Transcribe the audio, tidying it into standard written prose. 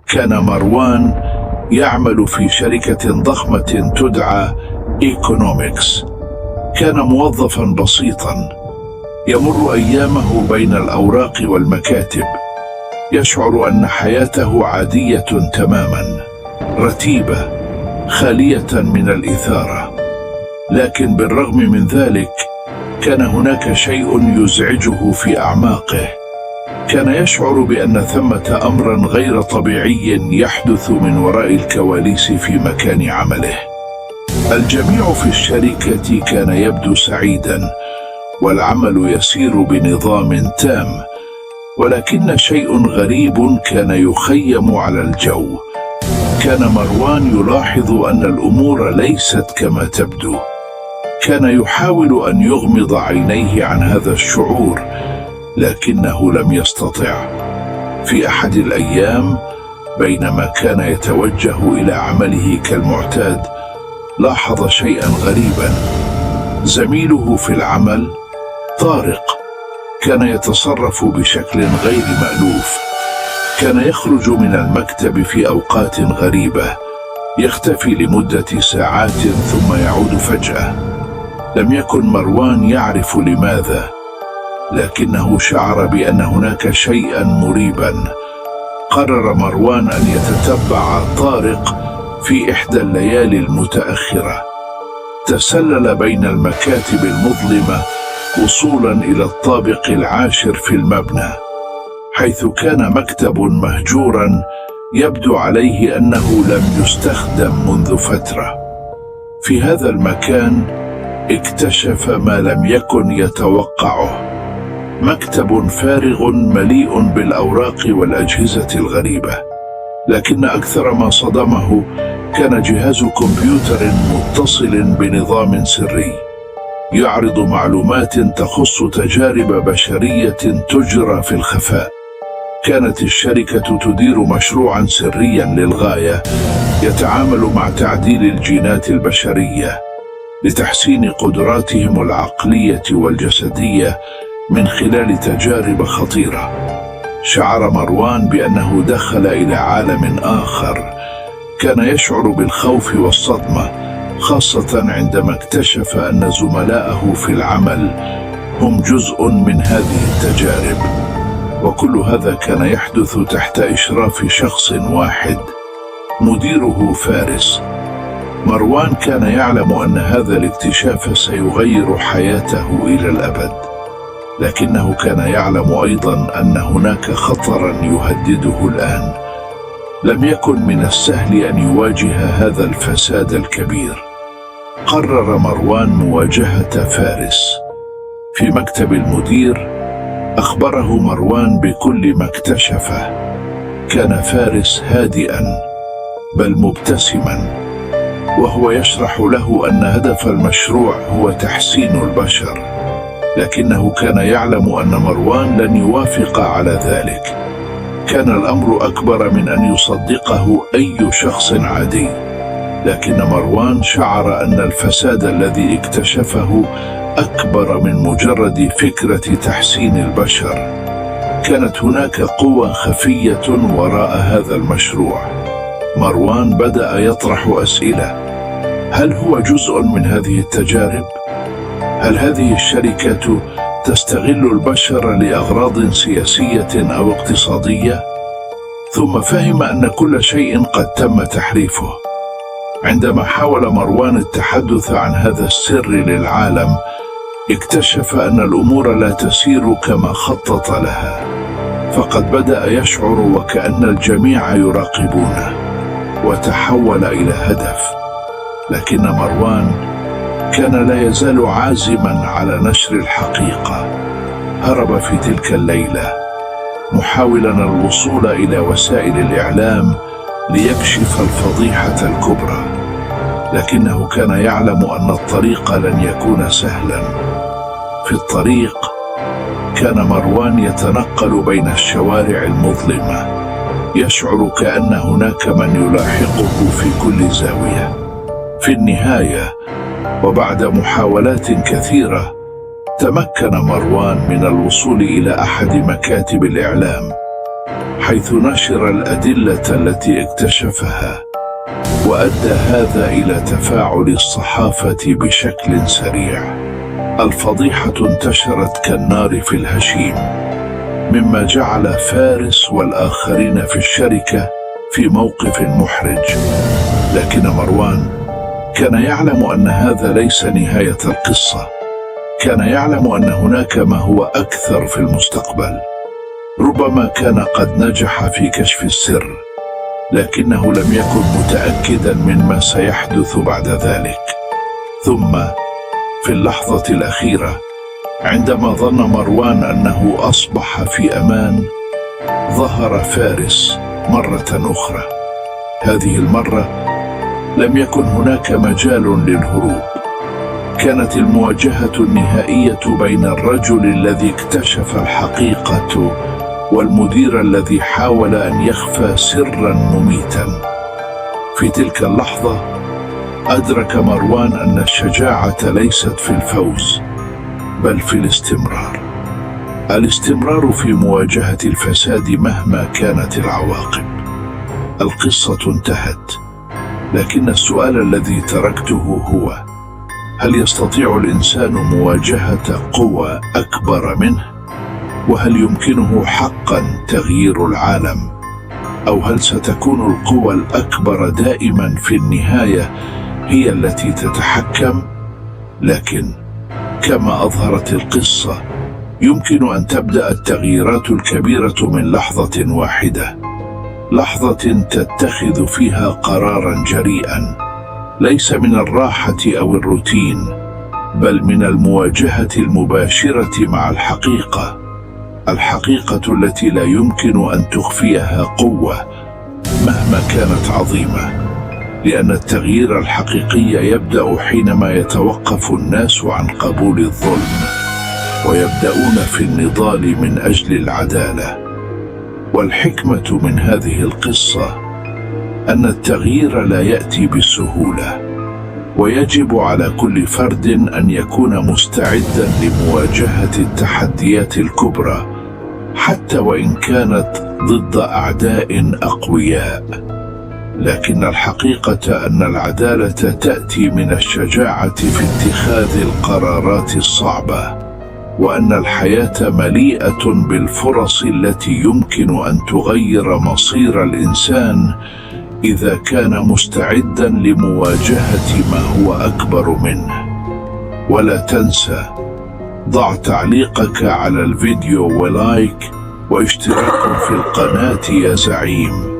كان مروان يعمل في شركة ضخمة تدعى إيكونومكس. كان موظفا بسيطا يمر أيامه بين الأوراق والمكاتب، يشعر أن حياته عادية تماما، رتيبة، خالية من الإثارة. لكن بالرغم من ذلك كان هناك شيء يزعجه في أعماقه. كان يشعر بأن ثمة أمرا غير طبيعي يحدث من وراء الكواليس في مكان عمله. الجميع في الشركة كان يبدو سعيدا والعمل يسير بنظام تام، ولكن شيء غريب كان يخيم على الجو. كان مروان يلاحظ أن الأمور ليست كما تبدو. كان يحاول أن يغمض عينيه عن هذا الشعور، لكنه لم يستطع. في أحد الأيام بينما كان يتوجه إلى عمله كالمعتاد، لاحظ شيئا غريبا. زميله في العمل طارق كان يتصرف بشكل غير مألوف. كان يخرج من المكتب في أوقات غريبة، يختفي لمدة ساعات ثم يعود فجأة. لم يكن مروان يعرف لماذا، لكنه شعر بأن هناك شيئا مريبا. قرر مروان أن يتتبع طارق في إحدى الليالي المتأخرة. تسلل بين المكاتب المظلمة وصولا إلى الطابق العاشر في المبنى، حيث كان مكتب مهجورا يبدو عليه أنه لم يستخدم منذ فترة. في هذا المكان اكتشف ما لم يكن يتوقعه: مكتب فارغ مليء بالأوراق والأجهزة الغريبة. لكن أكثر ما صدمه كان جهاز كمبيوتر متصل بنظام سري يعرض معلومات تخص تجارب بشرية تجرى في الخفاء. كانت الشركة تدير مشروعا سريا للغاية يتعامل مع تعديل الجينات البشرية لتحسين قدراتهم العقلية والجسدية من خلال تجارب خطيرة. شعر مروان بأنه دخل إلى عالم آخر. كان يشعر بالخوف والصدمة، خاصة عندما اكتشف أن زملائه في العمل هم جزء من هذه التجارب. وكل هذا كان يحدث تحت إشراف شخص واحد، مديره فارس. مروان كان يعلم أن هذا الاكتشاف سيغير حياته إلى الأبد، لكنه كان يعلم أيضا أن هناك خطرا يهدده الآن. لم يكن من السهل أن يواجه هذا الفساد الكبير. قرر مروان مواجهة فارس. في مكتب المدير أخبره مروان بكل ما اكتشفه. كان فارس هادئا بل مبتسما، وهو يشرح له أن هدف المشروع هو تحسين البشر، لكنه كان يعلم أن مروان لن يوافق على ذلك. كان الأمر أكبر من أن يصدقه أي شخص عادي، لكن مروان شعر أن الفساد الذي اكتشفه أكبر من مجرد فكرة تحسين البشر. كانت هناك قوة خفية وراء هذا المشروع. مروان بدأ يطرح أسئلة: هل هو جزء من هذه التجارب؟ هل هذه الشركة تستغل البشر لأغراض سياسية أو اقتصادية؟ ثم فهم أن كل شيء قد تم تحريفه. عندما حاول مروان التحدث عن هذا السر للعالم، اكتشف أن الأمور لا تسير كما خطط لها. فقد بدأ يشعر وكأن الجميع يراقبونه، وتحول إلى هدف. لكن مروان كان لا يزال عازما على نشر الحقيقة. هرب في تلك الليلة محاولا الوصول إلى وسائل الإعلام ليكشف الفضيحة الكبرى، لكنه كان يعلم أن الطريق لن يكون سهلا. في الطريق كان مروان يتنقل بين الشوارع المظلمة، يشعر كأن هناك من يلاحقه في كل زاوية. في النهاية وبعد محاولات كثيرة تمكن مروان من الوصول إلى أحد مكاتب الإعلام، حيث نشر الأدلة التي اكتشفها، وأدى هذا إلى تفاعل الصحافة بشكل سريع. الفضيحة انتشرت كالنار في الهشيم، مما جعل فارس والآخرين في الشركة في موقف محرج. لكن مروان كان يعلم أن هذا ليس نهاية القصة، كان يعلم أن هناك ما هو أكثر في المستقبل. ربما كان قد نجح في كشف السر، لكنه لم يكن متأكدا مما سيحدث بعد ذلك. ثم في اللحظة الأخيرة، عندما ظن مروان أنه أصبح في أمان، ظهر فارس مرة أخرى. هذه المرة لم يكن هناك مجال للهروب. كانت المواجهة النهائية بين الرجل الذي اكتشف الحقيقة والمدير الذي حاول أن يخفى سراً مميتاً. في تلك اللحظة أدرك مروان أن الشجاعة ليست في الفوز، بل في الاستمرار في مواجهة الفساد مهما كانت العواقب. القصة انتهت، لكن السؤال الذي تركته هو: هل يستطيع الإنسان مواجهة قوى أكبر منه؟ وهل يمكنه حقا تغيير العالم؟ أو هل ستكون القوى الأكبر دائما في النهاية هي التي تتحكم؟ لكن كما أظهرت القصة، يمكن أن تبدأ التغييرات الكبيرة من لحظة واحدة، لحظة تتخذ فيها قراراً جريئاً، ليس من الراحة أو الروتين، بل من المواجهة المباشرة مع الحقيقة التي لا يمكن أن تخفيها قوة مهما كانت عظيمة. لأن التغيير الحقيقي يبدأ حينما يتوقف الناس عن قبول الظلم، ويبدأون في النضال من أجل العدالة. والحكمة من هذه القصة أن التغيير لا يأتي بسهولة، ويجب على كل فرد أن يكون مستعداً لمواجهة التحديات الكبرى، حتى وإن كانت ضد أعداء أقوياء. لكن الحقيقة أن العدالة تأتي من الشجاعة في اتخاذ القرارات الصعبة، وأن الحياة مليئة بالفرص التي يمكن أن تغير مصير الإنسان إذا كان مستعداً لمواجهة ما هو أكبر منه. ولا تنسى ضع تعليقك على الفيديو ولايك واشتراك في القناة يا زعيم.